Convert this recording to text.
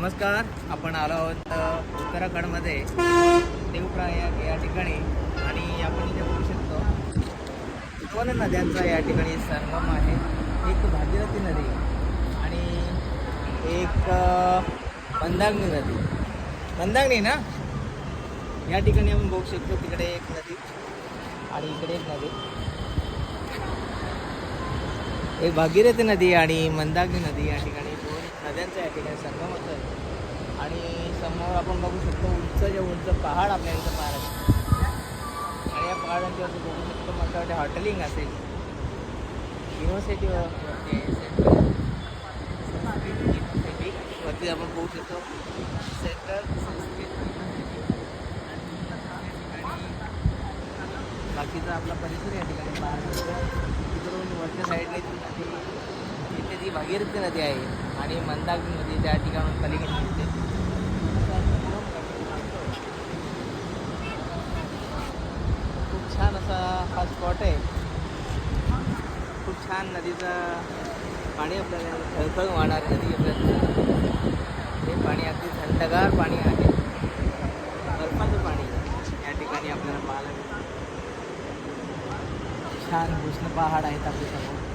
नमस्कार, आपण आलो आहोत उत्तराखंडमध्ये देवप्रयाग या ठिकाणी आणि आपण इथे बघू शकतो दोन नद्यांचा या ठिकाणी संगम आहे. एक भागीरथी नदी आणि एक मंदाकिनी नदी. मंदाकिनी ना, या ठिकाणी आपण बघू शकतो तिकडे एक नदी आणि इकडे एक नदी. एक भागीरथी नदी आणि मंदाकिनी नदी या ठिकाणी दोन नद्यांचा या ठिकाणी संगम होतो आणि समोर आपण बघू शकतो उंच पहाड आपल्या इथं पाहायला मिळतो आणि या पहाडांच्यावरती बघू शकतो मला वाटतं हॉटेलिंग असेल. युनिव्हर्सिटी वरती आपण बघू शकतो सेंटर बाकीचा आपला परिसर या ठिकाणी पाहायला मिळतो. तिकडून वरच्या साईडने इथे ती भागीरथी नदी आहे आणि मंदाकिनी नदी त्या ठिकाणून पलीकडे मिळते. खूप छान असा हा स्पॉट आहे. खूप छान नदीचं पाणी आपल्याला खळखळ वाहणार नदी आपल्याला. हे पाणी अगदी थंडगार पाणी आहे. बर्फाचं पाणी या ठिकाणी आपल्याला पाहायला मिळतं. छान कृष्ण पहाड आहेत आपल्यासमोर.